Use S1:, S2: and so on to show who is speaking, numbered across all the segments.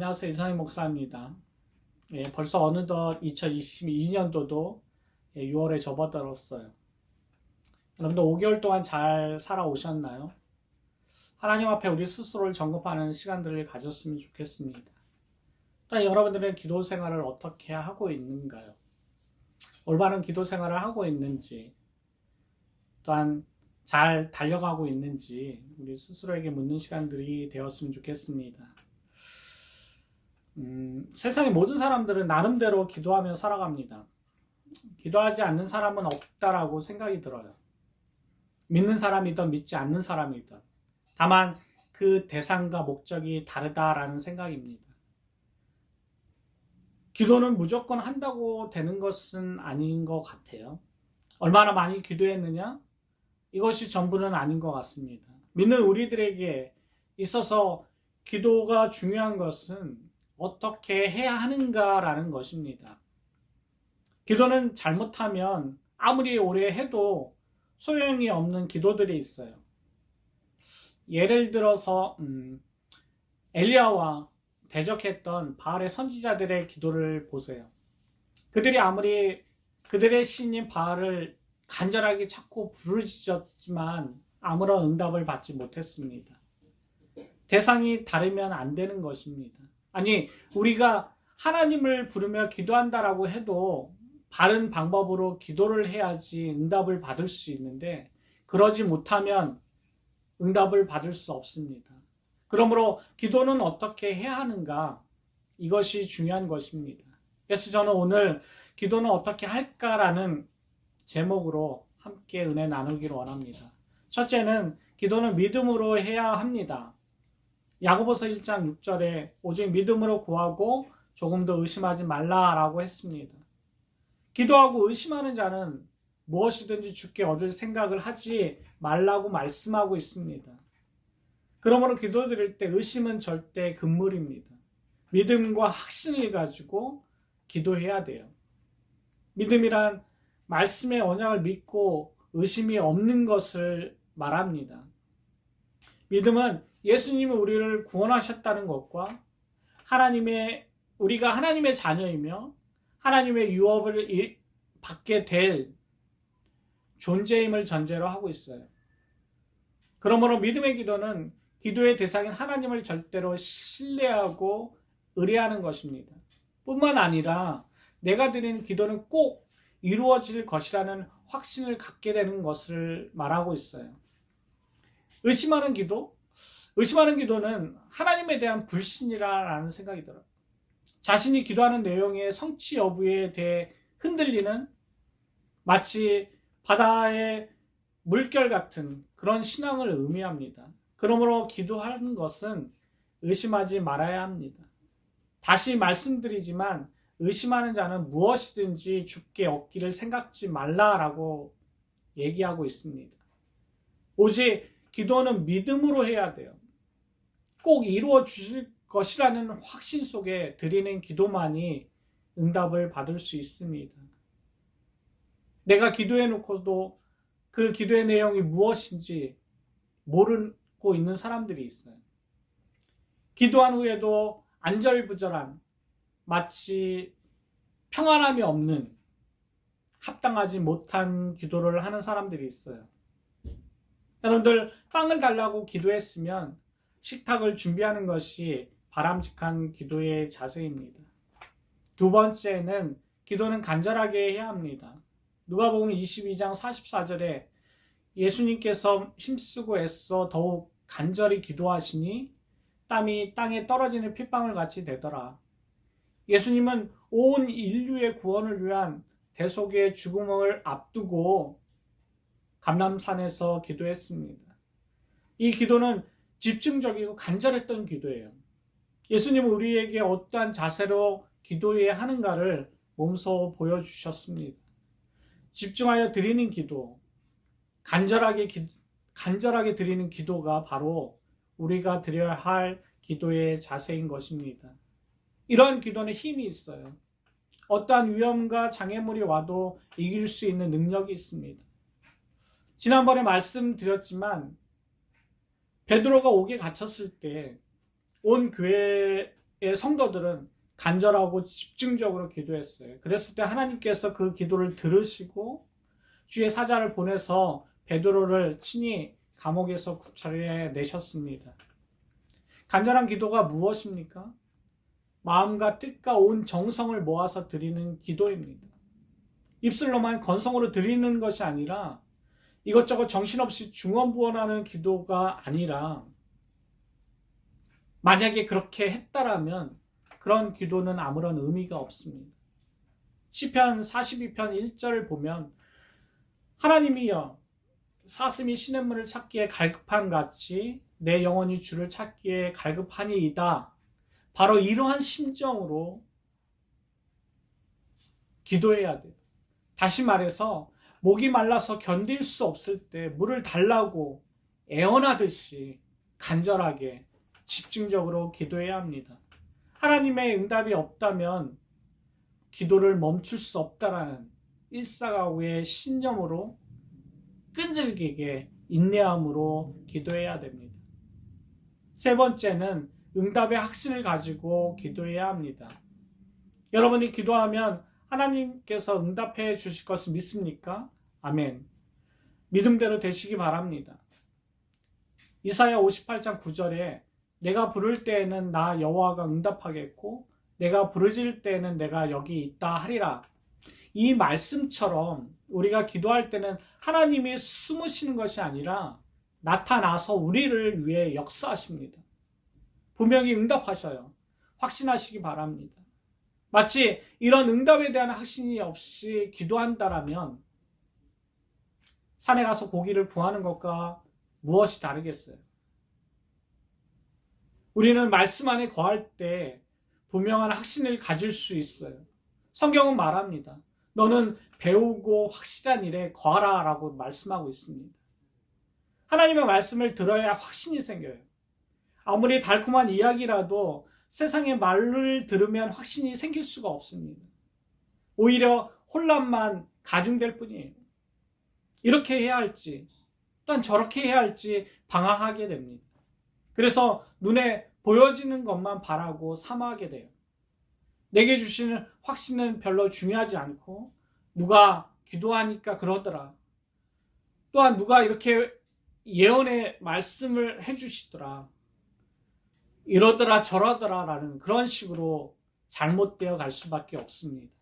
S1: 안녕하세요. 이상희 목사입니다. 벌써 어느덧 2022년도도 6월에 접어들었어요. 여러분들 5개월 동안 잘 살아오셨나요? 하나님 앞에 우리 스스로를 점검하는 시간들을 가졌으면 좋겠습니다. 또한 여러분들의 기도 생활을 어떻게 하고 있는가요? 올바른 기도 생활을 하고 있는지, 또한 잘 달려가고 있는지 우리 스스로에게 묻는 시간들이 되었으면 좋겠습니다. 세상의 모든 사람들은 나름대로 기도하며 살아갑니다. 기도하지 않는 사람은 없다라고 생각이 들어요. 믿는 사람이든 믿지 않는 사람이든. 다만 그 대상과 목적이 다르다라는 생각입니다. 기도는 무조건 한다고 되는 것은 아닌 것 같아요. 얼마나 많이 기도했느냐? 이것이 전부는 아닌 것 같습니다. 믿는 우리들에게 있어서 기도가 중요한 것은 어떻게 해야 하는가라는 것입니다. 기도는 잘못하면 아무리 오래 해도 소용이 없는 기도들이 있어요. 예를 들어서 엘리야와 대적했던 바알의 선지자들의 기도를 보세요. 그들이 아무리 그들의 신인 바알을 간절하게 찾고 부르짖었지만 아무런 응답을 받지 못했습니다. 대상이 다르면 안 되는 것입니다. 아니, 우리가 하나님을 부르며 기도한다라고 해도 바른 방법으로 기도를 해야지 응답을 받을 수 있는데, 그러지 못하면 응답을 받을 수 없습니다. 그러므로 기도는 어떻게 해야 하는가? 이것이 중요한 것입니다. 그래서 저는 오늘 기도는 어떻게 할까라는 제목으로 함께 은혜 나누기를 원합니다. 첫째는 기도는 믿음으로 해야 합니다. 야고보서 1장 6절에 오직 믿음으로 구하고 조금 더 의심하지 말라라고 했습니다. 기도하고 의심하는 자는 무엇이든지 주께 얻을 생각을 하지 말라고 말씀하고 있습니다. 그러므로 기도드릴 때 의심은 절대 금물입니다. 믿음과 확신을 가지고 기도해야 돼요. 믿음이란 말씀의 언약을 믿고 의심이 없는 것을 말합니다. 믿음은 예수님이 우리를 구원하셨다는 것과 우리가 하나님의 자녀이며 하나님의 유업을 받게 될 존재임을 전제로 하고 있어요. 그러므로 믿음의 기도는 기도의 대상인 하나님을 절대로 신뢰하고 의뢰하는 것입니다. 뿐만 아니라 내가 드리는 기도는 꼭 이루어질 것이라는 확신을 갖게 되는 것을 말하고 있어요. 의심하는 기도는 하나님에 대한 불신이라는 생각이 들어요. 자신이 기도하는 내용의 성취 여부에 대해 흔들리는 마치 바다의 물결 같은 그런 신앙을 의미합니다. 그러므로 기도하는 것은 의심하지 말아야 합니다. 다시 말씀드리지만 의심하는 자는 무엇이든지 주께 얻기를 생각지 말라라고 얘기하고 있습니다. 오직 기도는 믿음으로 해야 돼요. 꼭 이루어 주실 것이라는 확신 속에 드리는 기도만이 응답을 받을 수 있습니다. 내가 기도해 놓고도 그 기도의 내용이 무엇인지 모르고 있는 사람들이 있어요. 기도한 후에도 안절부절한, 마치 평안함이 없는, 합당하지 못한 기도를 하는 사람들이 있어요. 여러분들, 빵을 달라고 기도했으면 식탁을 준비하는 것이 바람직한 기도의 자세입니다. 두 번째는 기도는 간절하게 해야 합니다. 누가복음 22장 44절에 예수님께서 힘쓰고 애써 더욱 간절히 기도하시니 땀이 땅에 떨어지는 핏방울 같이 되더라. 예수님은 온 인류의 구원을 위한 대속의 죽음을 앞두고 감람산에서 기도했습니다. 이 기도는 집중적이고 간절했던 기도예요. 예수님은 우리에게 어떠한 자세로 기도해야 하는가를 몸소 보여주셨습니다. 집중하여 드리는 기도, 간절하게 드리는 기도가 바로 우리가 드려야 할 기도의 자세인 것입니다. 이러한 기도는 힘이 있어요. 어떠한 위험과 장애물이 와도 이길 수 있는 능력이 있습니다. 지난번에 말씀드렸지만 베드로가 옥에 갇혔을 때 온 교회에 성도들은 간절하고 집중적으로 기도했어요. 그랬을 때 하나님께서 그 기도를 들으시고 주의 사자를 보내서 베드로를 친히 감옥에서 구출해 내셨습니다. 간절한 기도가 무엇입니까? 마음과 뜻과 온 정성을 모아서 드리는 기도입니다. 입술로만 건성으로 드리는 것이 아니라 이것저것 정신없이 중언부언하는 기도가 아니라 만약에 그렇게 했다라면 그런 기도는 아무런 의미가 없습니다. 시편 42편 1절을 보면 하나님이여 사슴이 시냇물을 찾기에 갈급한 같이 내 영혼이 주를 찾기에 갈급하니이다. 바로 이러한 심정으로 기도해야 돼요. 다시 말해서 목이 말라서 견딜 수 없을 때 물을 달라고 애원하듯이 간절하게 집중적으로 기도해야 합니다. 하나님의 응답이 없다면 기도를 멈출 수 없다라는 일사각오의 신념으로 끈질기게 인내함으로 기도해야 됩니다. 세 번째는 응답의 확신을 가지고 기도해야 합니다. 여러분이 기도하면 하나님께서 응답해 주실 것을 믿습니까? 아멘. 믿음대로 되시기 바랍니다. 이사야 58장 9절에 내가 부를 때에는 나 여호와가 응답하겠고 내가 부르짖을 때에는 내가 여기 있다 하리라. 이 말씀처럼 우리가 기도할 때는 하나님이 숨으시는 것이 아니라 나타나서 우리를 위해 역사하십니다. 분명히 응답하셔요. 확신하시기 바랍니다. 마치 이런 응답에 대한 확신이 없이 기도한다라면 산에 가서 고기를 구하는 것과 무엇이 다르겠어요? 우리는 말씀 안에 거할 때 분명한 확신을 가질 수 있어요. 성경은 말합니다. 너는 배우고 확실한 일에 거하라 라고 말씀하고 있습니다. 하나님의 말씀을 들어야 확신이 생겨요. 아무리 달콤한 이야기라도 세상의 말을 들으면 확신이 생길 수가 없습니다. 오히려 혼란만 가중될 뿐이에요. 이렇게 해야 할지 또한 저렇게 해야 할지 방황하게 됩니다. 그래서 눈에 보여지는 것만 바라고 사모하게 돼요. 내게 주시는 확신은 별로 중요하지 않고 누가 기도하니까 그러더라. 또한 누가 이렇게 예언의 말씀을 해주시더라. 이러더라 저러더라 라는 그런 식으로 잘못되어 갈 수밖에 없습니다.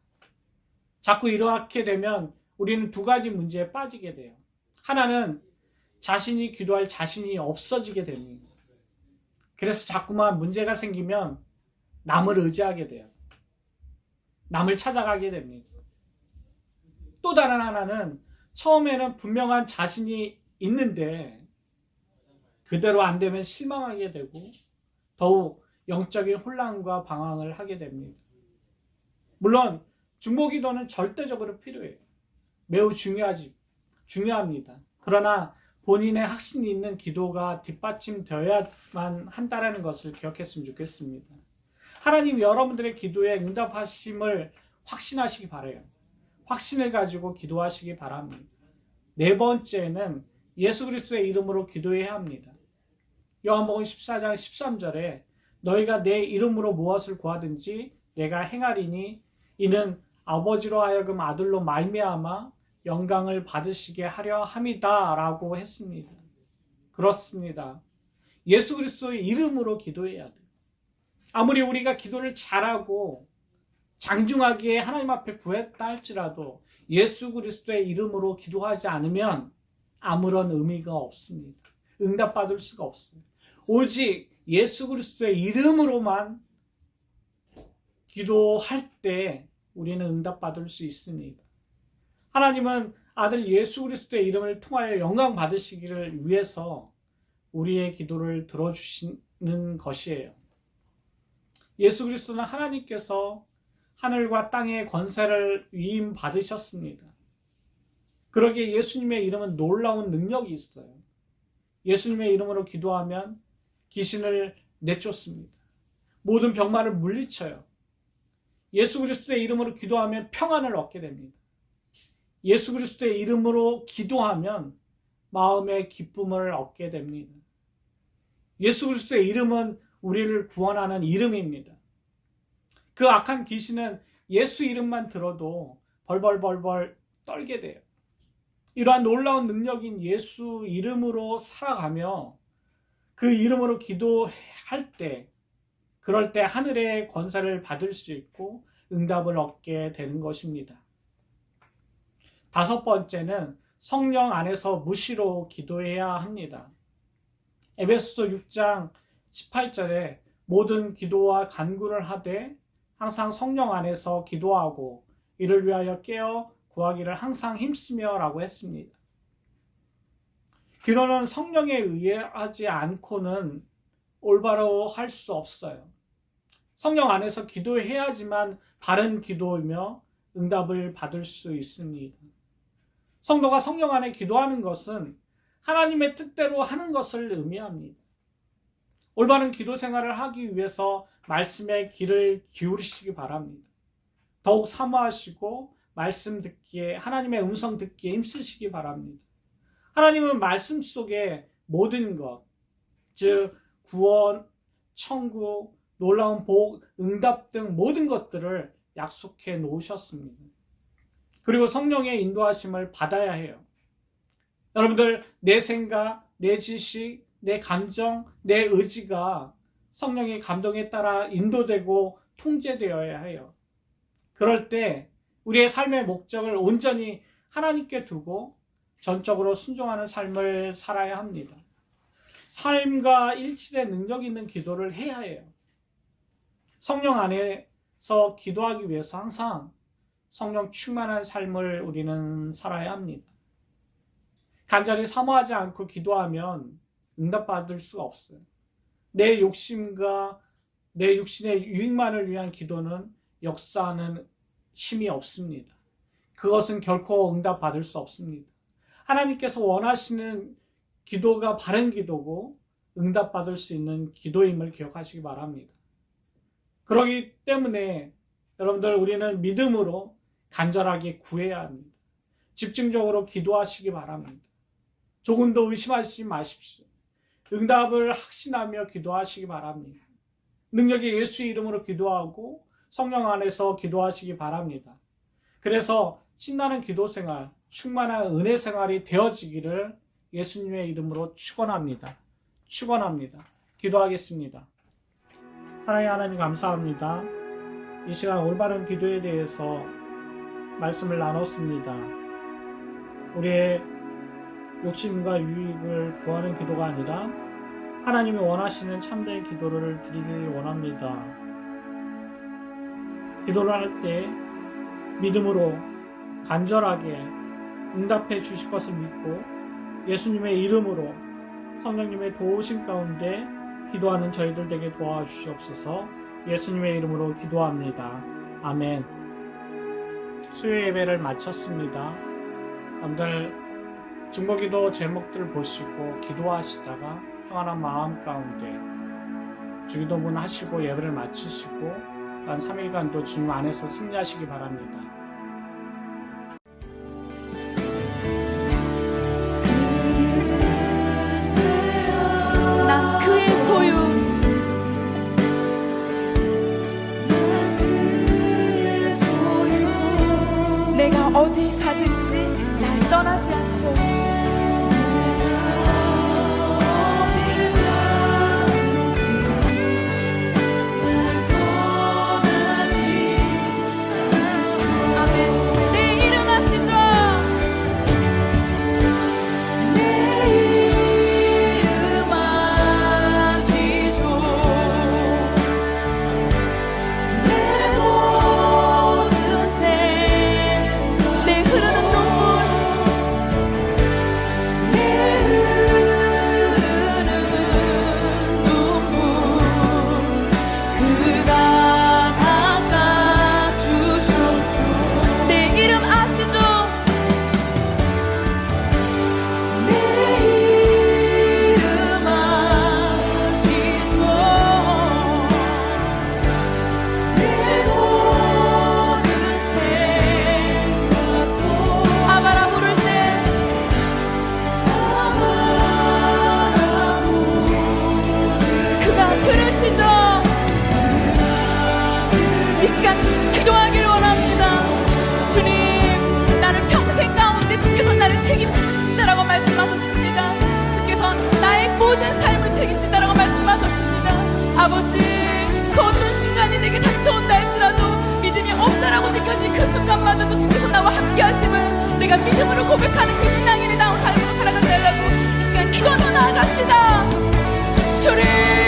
S1: 자꾸 이렇게 되면 우리는 두 가지 문제에 빠지게 돼요. 하나는 자신이 기도할 자신이 없어지게 됩니다. 그래서 자꾸만 문제가 생기면 남을 의지하게 돼요. 남을 찾아가게 됩니다. 또 다른 하나는 처음에는 분명한 자신이 있는데 그대로 안 되면 실망하게 되고 더욱 영적인 혼란과 방황을 하게 됩니다. 물론 중보기도는 절대적으로 필요해요. 매우 중요합니다. 그러나 본인의 확신이 있는 기도가 뒷받침되어야만 한다는 것을 기억했으면 좋겠습니다. 하나님 여러분들의 기도에 응답하심을 확신하시기 바라요. 확신을 가지고 기도하시기 바랍니다. 네 번째는 예수 그리스도의 이름으로 기도해야 합니다. 요한복음 14장 13절에 너희가 내 이름으로 무엇을 구하든지 내가 행하리니 이는 아버지로 하여금 아들로 말미암아 영광을 받으시게 하려 함이다 라고 했습니다. 그렇습니다. 예수 그리스도의 이름으로 기도해야 돼요. 아무리 우리가 기도를 잘하고 장중하게 하나님 앞에 구했다 할지라도 예수 그리스도의 이름으로 기도하지 않으면 아무런 의미가 없습니다. 응답받을 수가 없어요. 오직 예수 그리스도의 이름으로만 기도할 때 우리는 응답받을 수 있습니다. 하나님은 아들 예수 그리스도의 이름을 통하여 영광 받으시기를 위해서 우리의 기도를 들어주시는 것이에요. 예수 그리스도는 하나님께서 하늘과 땅의 권세를 위임 받으셨습니다. 그러기에 예수님의 이름은 놀라운 능력이 있어요. 예수님의 이름으로 기도하면 귀신을 내쫓습니다. 모든 병마를 물리쳐요. 예수 그리스도의 이름으로 기도하면 평안을 얻게 됩니다. 예수 그리스도의 이름으로 기도하면 마음의 기쁨을 얻게 됩니다. 예수 그리스도의 이름은 우리를 구원하는 이름입니다. 그 악한 귀신은 예수 이름만 들어도 벌벌벌벌 떨게 돼요. 이러한 놀라운 능력인 예수 이름으로 살아가며 그 이름으로 기도할 때, 그럴 때 하늘의 권세를 받을 수 있고 응답을 얻게 되는 것입니다. 다섯 번째는 성령 안에서 무시로 기도해야 합니다. 에베소서 6장 18절에 모든 기도와 간구를 하되 항상 성령 안에서 기도하고 이를 위하여 깨어 구하기를 항상 힘쓰며 라고 했습니다. 기도는 성령에 의하지 않고는 올바로 할 수 없어요. 성령 안에서 기도해야지만 바른 기도이며 응답을 받을 수 있습니다. 성도가 성령 안에 기도하는 것은 하나님의 뜻대로 하는 것을 의미합니다. 올바른 기도 생활을 하기 위해서 말씀에 귀를 기울이시기 바랍니다. 더욱 사모하시고 말씀 듣기에, 하나님의 음성 듣기에 힘쓰시기 바랍니다. 하나님은 말씀 속에 모든 것, 즉 구원, 천국, 놀라운 복, 응답 등 모든 것들을 약속해 놓으셨습니다. 그리고 성령의 인도하심을 받아야 해요. 여러분들, 내 생각, 내 지식, 내 감정, 내 의지가 성령의 감동에 따라 인도되고 통제되어야 해요. 그럴 때 우리의 삶의 목적을 온전히 하나님께 두고 전적으로 순종하는 삶을 살아야 합니다. 삶과 일치된 능력 있는 기도를 해야 해요. 성령 안에서 기도하기 위해서 항상 성령 충만한 삶을 우리는 살아야 합니다. 간절히 사모하지 않고 기도하면 응답받을 수가 없어요. 내 욕심과 내 육신의 유익만을 위한 기도는 역사하는 힘이 없습니다. 그것은 결코 응답받을 수 없습니다. 하나님께서 원하시는 기도가 바른 기도고 응답받을 수 있는 기도임을 기억하시기 바랍니다. 그렇기 때문에 여러분들, 우리는 믿음으로 간절하게 구해야 합니다. 집중적으로 기도하시기 바랍니다. 조금도 의심하지 마십시오. 응답을 확신하며 기도하시기 바랍니다. 능력의 예수 이름으로 기도하고 성령 안에서 기도하시기 바랍니다. 그래서 신나는 기도 생활, 충만한 은혜 생활이 되어지기를 예수님의 이름으로 축원합니다. 기도하겠습니다. 사랑의 하나님, 감사합니다. 이 시간 올바른 기도에 대해서 말씀을 나눴습니다. 우리의 욕심과 유익을 구하는 기도가 아니라 하나님이 원하시는 참된 기도를 드리길 원합니다. 기도를 할 때 믿음으로 간절하게 응답해 주실 것을 믿고 예수님의 이름으로 성령님의 도우심 가운데 기도하는 저희들 되게 도와주시옵소서. 예수님의 이름으로 기도합니다. 아멘. 수요 예배를 마쳤습니다. 여러분들, 중보기도 제목들을 보시고 기도하시다가 평안한 마음 가운데 주기도문 하시고 예배를 마치시고 단 3일간도 주님 안에서 승리하시기 바랍니다.
S2: 난 그의 소유, 내가 어디 가든지 날 떠나지 않죠. 내 순간마저도 주께서 나와 함께 하심을 내가 믿음으로 고백하는 그 신앙인의 다운 삶으로 살아가게 하려고 이 시간 기도하며 나아갑시다. 주를